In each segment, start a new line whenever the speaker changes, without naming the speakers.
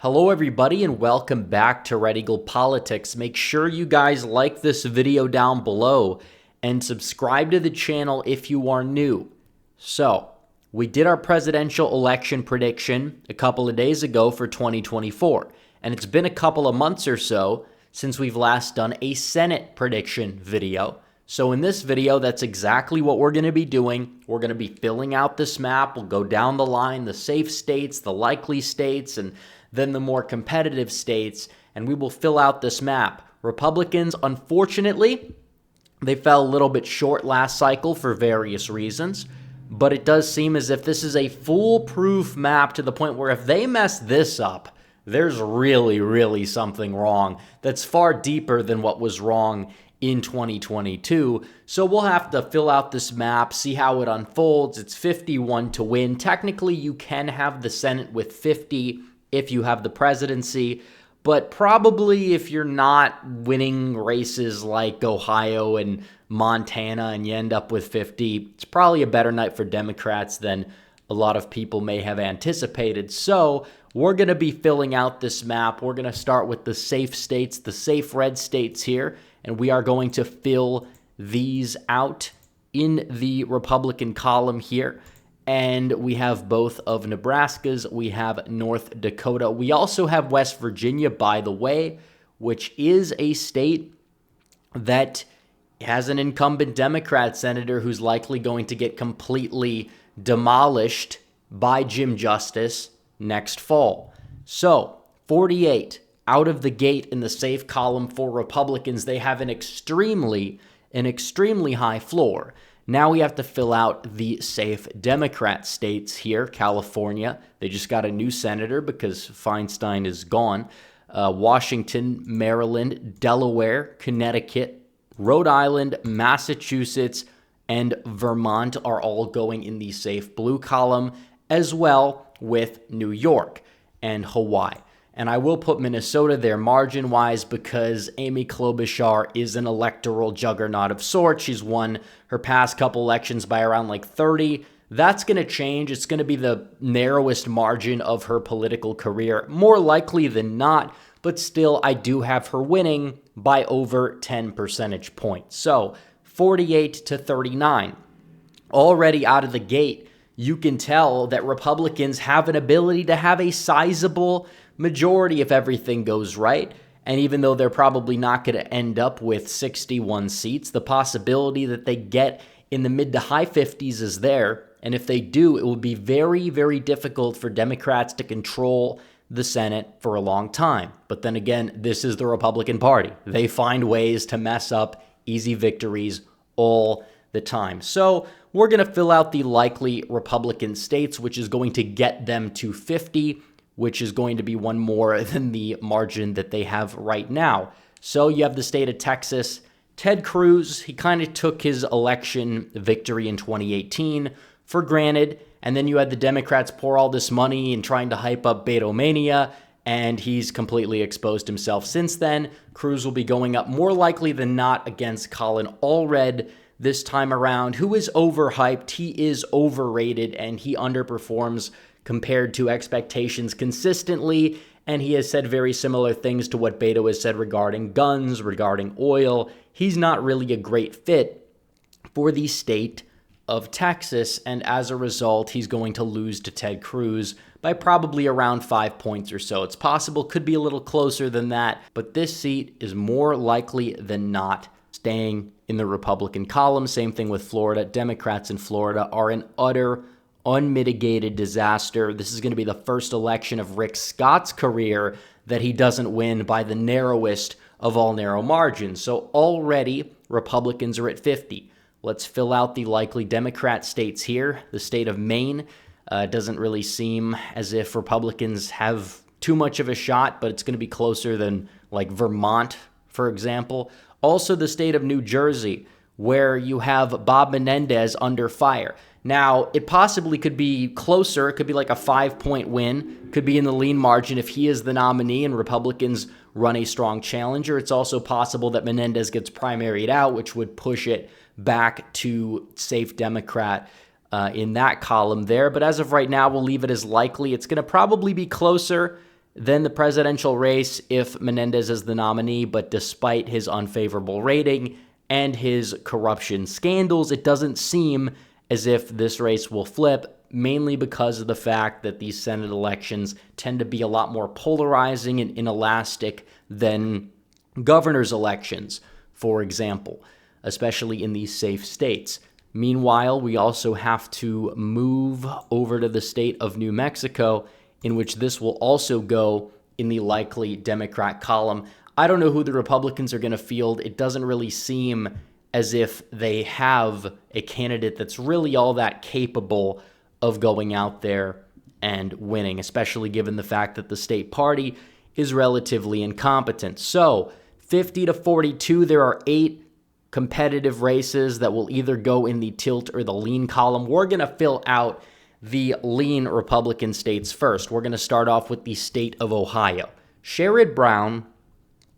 Hello everybody and welcome back to Red Eagle Politics. Make sure you guys like this video down below and subscribe to the channel if you are new. So, we did our presidential election prediction a couple of days ago for 2024, and it's been a couple of months or so since we've last done a Senate prediction video. So in this video, that's exactly what we're going to be doing. We're going to be filling out this map. We'll go down the line, the safe states, the likely states, and then the more competitive states, and we will fill out this map. Republicans, unfortunately, they fell a little bit short last cycle for various reasons, but it does seem as if this is a foolproof map to the point where if they mess this up, there's really something wrong that's far deeper than what was wrong in 2022. So we'll have to fill out this map, see how it unfolds. It's 51 to win. Technically, you can have the Senate with 50 if you have the presidency, but probably if you're not winning races like Ohio and Montana and you end up with 50, it's probably a better night for Democrats than a lot of people may have anticipated. So we're going to be filling out this map. We're going to start with the safe states, the safe red states here, and we are going to fill these out in the Republican column here. And we have both of Nebraska's. We have North Dakota. We also have West Virginia, by the way, which is a state that has an incumbent Democrat senator who's likely going to get completely demolished by Jim Justice next fall. So 48 out of the gate in the safe column for Republicans. They have an extremely high floor. Now we have to fill out the safe Democrat states here. California, they just got a new senator because Feinstein is gone. Washington, Maryland, Delaware, Connecticut, Rhode Island, Massachusetts, and Vermont are all going in the safe blue column, as well with New York and Hawaii. And I will put Minnesota there margin-wise because Amy Klobuchar is an electoral juggernaut of sorts. She's won her past couple elections by around like 30. That's going to change. It's going to be the narrowest margin of her political career, more likely than not. But still, I do have her winning by over 10 percentage points. So 48 to 39. Already out of the gate, you can tell that Republicans have an ability to have a sizable majority if everything goes right. And even though they're probably not going to end up with 61 seats, the possibility that they get in the mid to high 50s is there. And if they do, it will be very difficult for Democrats to control the Senate for a long time. But then again, this is the Republican Party. They find ways to mess up easy victories all the time. So we're going to fill out the likely Republican states, which is going to get them to 50, which is going to be one more than the margin that they have right now. So you have the state of Texas. Ted Cruz, he kind of took his election victory in 2018 for granted, and then you had the Democrats pour all this money and trying to hype up Betomania, and he's completely exposed himself since then. Cruz will be going up more likely than not against Colin Allred this time around, who is overhyped, he is overrated, and he underperforms compared to expectations consistently, and he has said very similar things to what Beto has said regarding guns, regarding oil. He's not really a great fit for the state of Texas, and as a result, he's going to lose to Ted Cruz by probably around 5 points or so. It's possible, could be a little closer than that, but this seat is more likely than not staying in the Republican column. Same thing with Florida. Democrats in Florida are an utter unmitigated disaster. This is going to be the first election of Rick Scott's career that he doesn't win by the narrowest of all narrow margins. So already Republicans are at 50. Let's fill out the likely Democrat states here. The state of Maine doesn't really seem as if Republicans have too much of a shot, but it's going to be closer than like Vermont, for example. Also the state of New Jersey, where you have Bob Menendez under fire. Now, it possibly could be closer. It could be like a 5-point win. Could be in the lean margin if he is the nominee and Republicans run a strong challenger. It's also possible that Menendez gets primaried out, which would push it back to safe Democrat in that column there. But as of right now, we'll leave it as likely. It's going to probably be closer Then the presidential race, if Menendez is the nominee, but despite his unfavorable rating and his corruption scandals, it doesn't seem as if this race will flip, mainly because of the fact that these Senate elections tend to be a lot more polarizing and inelastic than governor's elections, for example, especially in these safe states. Meanwhile, we also have to move over to the state of New Mexico, in which this will also go in the likely Democrat column. I don't know who the Republicans are going to field. It doesn't really seem as if they have a candidate that's really all that capable of going out there and winning, especially given the fact that the state party is relatively incompetent. So 50 to 42, there are 8 competitive races that will either go in the tilt or the lean column. We're going to fill out the lean Republican states first. We're going to start off with the state of Ohio. Sherrod Brown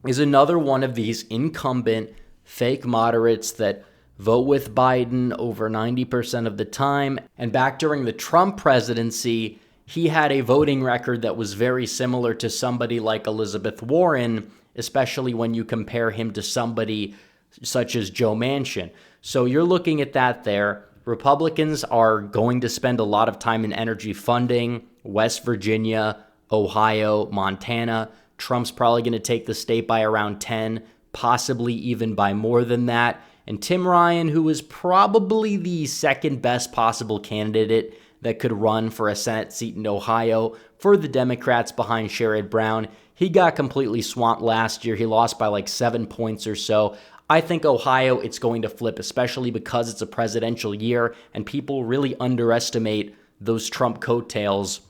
is another one of these incumbent fake moderates that vote with Biden over 90% of the time. And back during the Trump presidency, he had a voting record that was very similar to somebody like Elizabeth Warren, especially when you compare him to somebody such as Joe Manchin. So you're looking at that there. Republicans are going to spend a lot of time and energy funding West Virginia, Ohio, Montana. Trump's probably going to take the state by around 10, possibly even by more than that. And Tim Ryan, who is probably the second best possible candidate that could run for a Senate seat in Ohio for the Democrats behind Sherrod Brown, he got completely swamped last year. He lost by like 7 points or so. I think Ohio, it's going to flip, especially because it's a presidential year and people really underestimate those Trump coattails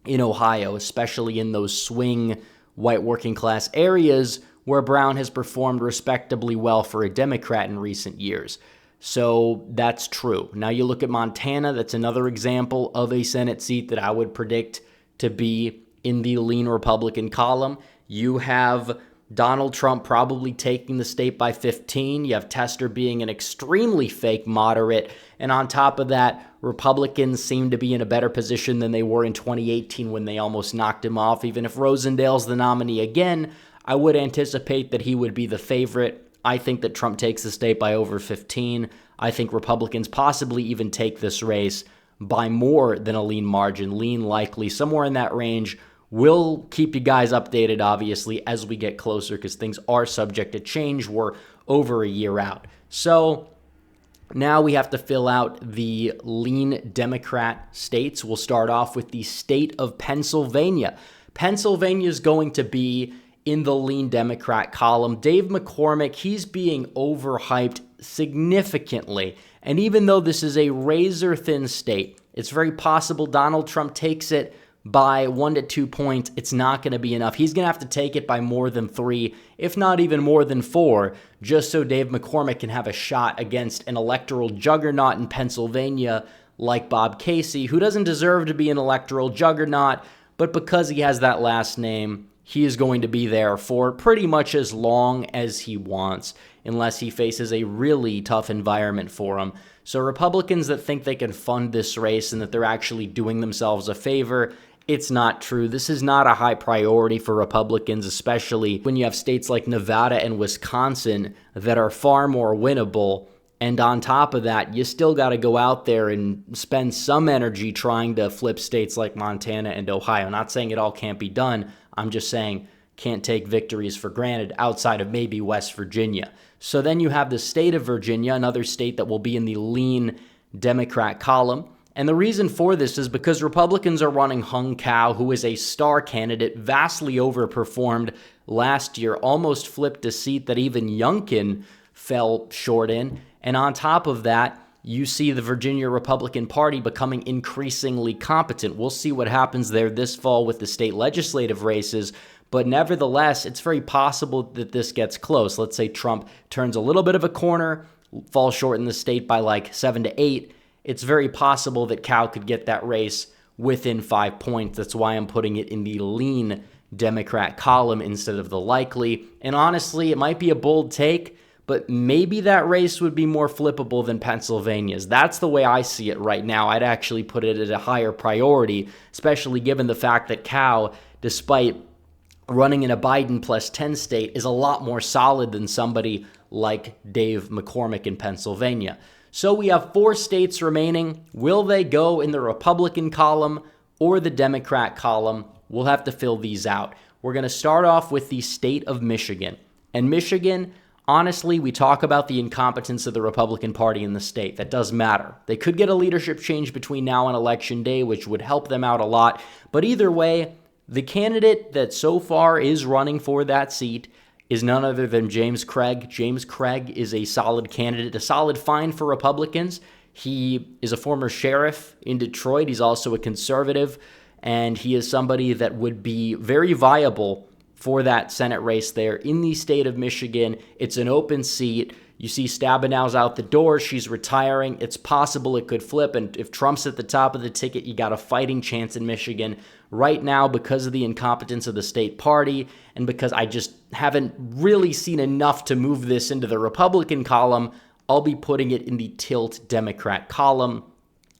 in Ohio, especially in those swing white working class areas where Brown has performed respectably well for a Democrat in recent years. So that's true. Now you look at Montana, that's another example of a Senate seat that I would predict to be in the lean Republican column. You have Donald Trump probably taking the state by 15. You have Tester being an extremely fake moderate. And on top of that, Republicans seem to be in a better position than they were in 2018 when they almost knocked him off. Even if Rosendale's the nominee again, I would anticipate that he would be the favorite. I think that Trump takes the state by over 15. I think Republicans possibly even take this race by more than a lean margin. Lean likely somewhere in that range. We'll keep you guys updated, obviously, as we get closer because things are subject to change. We're over a year out. So now we have to fill out the lean Democrat states. We'll start off with the state of Pennsylvania. Pennsylvania is going to be in the lean Democrat column. Dave McCormick, he's being overhyped significantly. And even though this is a razor-thin state, it's very possible Donald Trump takes it by 1 to 2 points. It's not going to be enough. He's going to have to take it by more than 3, if not even more than 4, just so Dave McCormick can have a shot against an electoral juggernaut in Pennsylvania like Bob Casey, who doesn't deserve to be an electoral juggernaut, but because he has that last name, he is going to be there for pretty much as long as he wants, unless he faces a really tough environment for him. So Republicans that think they can fund this race and that they're actually doing themselves a favor, it's not true. This is not a high priority for Republicans, especially when you have states like Nevada and Wisconsin that are far more winnable. And on top of that, you still got to go out there and spend some energy trying to flip states like Montana and Ohio. Not saying it all can't be done. I'm just saying can't take victories for granted outside of maybe West Virginia. So then you have the state of Virginia, another state that will be in the lean Democrat column. And the reason for this is because Republicans are running Hung Cao, who is a star candidate, vastly overperformed last year, almost flipped a seat that even Youngkin fell short in. And on top of that, you see the Virginia Republican Party becoming increasingly competent. We'll see what happens there this fall with the state legislative races. But nevertheless, it's very possible that this gets close. Let's say Trump turns a little bit of a corner, falls short in the state by like 7 to 8. It's very possible that Cao could get that race within 5 points. That's why I'm putting it in the lean Democrat column instead of the likely. And honestly, it might be a bold take, but maybe that race would be more flippable than Pennsylvania's. That's the way I see it right now. I'd actually put it at a higher priority, especially given the fact that Cao despite running in a Biden plus 10 state, is a lot more solid than somebody like Dave McCormick in Pennsylvania. So we have 4 states remaining. Will they go in the Republican column or the Democrat column? We'll have to fill these out. We're going to start off with the state of Michigan. And Michigan, honestly, we talk about the incompetence of the Republican Party in the state. That does matter. They could get a leadership change between now and Election Day, which would help them out a lot. But either way, the candidate that so far is running for that seat is none other than James Craig. James Craig is a solid candidate, a solid find for Republicans. He is a former sheriff in Detroit. He's also a conservative, and he is somebody that would be very viable for that Senate race there in the state of Michigan. It's an open seat. You see Stabenow's out the door. She's retiring. It's possible it could flip, and if Trump's at the top of the ticket, you got a fighting chance in Michigan. Right now, because of the incompetence of the state party and because I just haven't really seen enough to move this into the Republican column, I'll be putting it in the tilt Democrat column.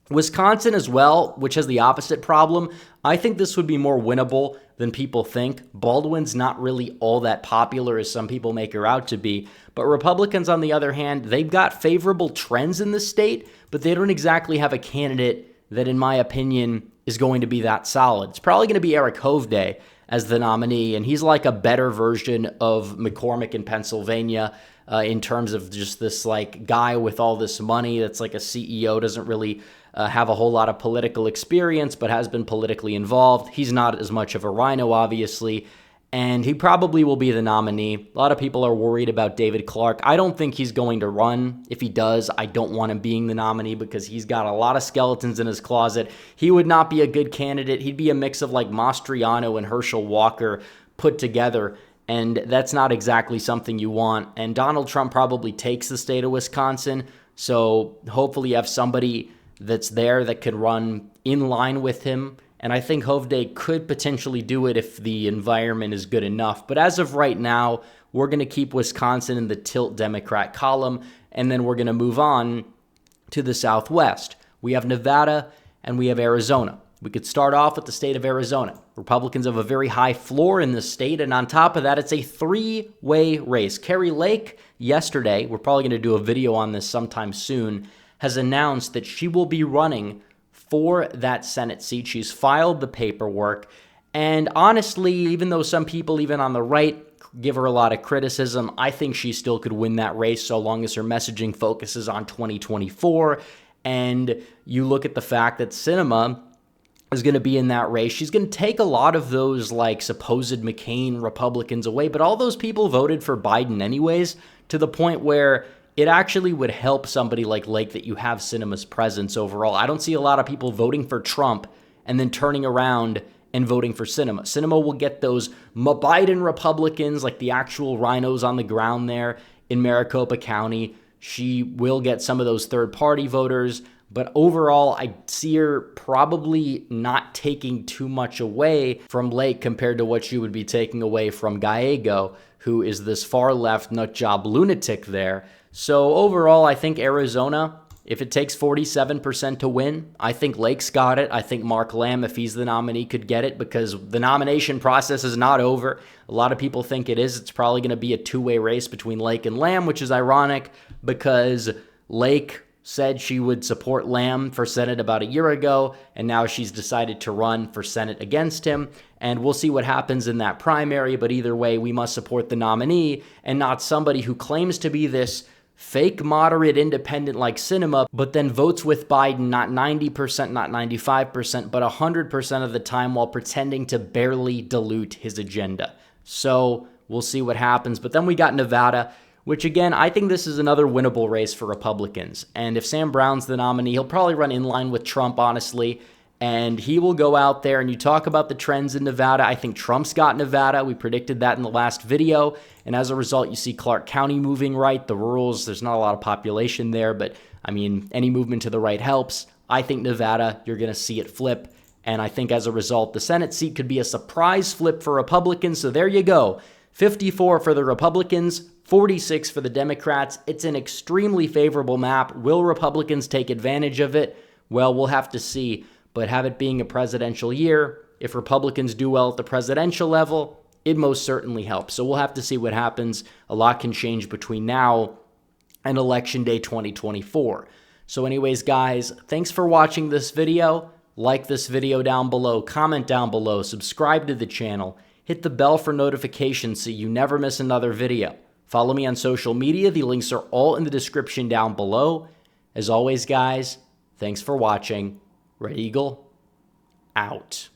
Wisconsin as well, which has the opposite problem. I think this would be more winnable than people think. Baldwin's not really all that popular as some people make her out to be. But Republicans, on the other hand, they've got favorable trends in the state, but they don't exactly have a candidate that, in my opinion, is going to be that solid. It's probably going to be Eric Hovde as the nominee, and he's like a better version of McCormick in Pennsylvania in terms of just this like guy with all this money that's like a CEO, doesn't really have a whole lot of political experience, but has been politically involved. He's not as much of a rhino, obviously, and he probably will be the nominee. A lot of people are worried about David Clark. I don't think he's going to run. If he does, I don't want him being the nominee because he's got a lot of skeletons in his closet. He would not be a good candidate. He'd be a mix of like Mastriano and Herschel Walker put together, and that's not exactly something you want. And Donald Trump probably takes the state of Wisconsin, so hopefully you have somebody that's there that could run in line with him. And I think Hovde could potentially do it if the environment is good enough. But as of right now, we're going to keep Wisconsin in the tilt Democrat column, and then we're going to move on to the Southwest. We have Nevada and we have Arizona. We could start off with the state of Arizona. Republicans have a very high floor in this state, and on top of that, it's a 3-way race. Kari Lake, yesterday, we're probably going to do a video on this sometime soon, has announced that she will be running for that Senate seat. She's filed the paperwork. And honestly, even though some people, even on the right, give her a lot of criticism, I think she still could win that race so long as her messaging focuses on 2024. And you look at the fact that Sinema is going to be in that race. She's going to take a lot of those like supposed McCain Republicans away, but all those people voted for Biden anyways, to the point where it actually would help somebody like Lake that you have Sinema's presence overall. I don't see a lot of people voting for Trump and then turning around and voting for Sinema. Sinema will get those Biden Republicans, like the actual rhinos on the ground there in Maricopa County. She will get some of those third-party voters, but overall, I see her probably not taking too much away from Lake compared to what she would be taking away from Gallego, who is this far-left nutjob lunatic there. So overall, I think Arizona, if it takes 47% to win, I think Lake's got it. I think Mark Lamb, if he's the nominee, could get it because the nomination process is not over. A lot of people think it is. It's probably going to be a 2-way race between Lake and Lamb, which is ironic because Lake said she would support Lamb for Senate about a year ago, and now she's decided to run for Senate against him. And we'll see what happens in that primary, but either way, we must support the nominee and not somebody who claims to be this fake moderate independent like Sinema, but then votes with Biden not 90%, not 95%, but 100% of the time while pretending to barely dilute his agenda. So we'll see what happens. But then we got Nevada, which again, I think this is another winnable race for Republicans. And if Sam Brown's the nominee, he'll probably run in line with Trump, honestly. And he will go out there, and you talk about the trends in Nevada. I think Trump's got Nevada. We predicted that in the last video. And as a result, you see Clark County moving right. The rurals, there's not a lot of population there, but I mean, any movement to the right helps. I think Nevada, you're going to see it flip. And I think as a result, the Senate seat could be a surprise flip for Republicans. So there you go. 54 for the Republicans, 46 for the Democrats. It's an extremely favorable map. Will Republicans take advantage of it? Well, we'll have to see. But have it being a presidential year, If Republicans do well at the presidential level, it most certainly helps. So we'll have to see what happens. A lot can change between now and Election Day 2024. So anyways, guys, thanks for watching this video. Like this video down below, comment down below, subscribe to the channel, hit the bell for notifications so you never miss another video. Follow me on social media. The links are all in the description down below. As always, guys, thanks for watching. Red Eagle, out.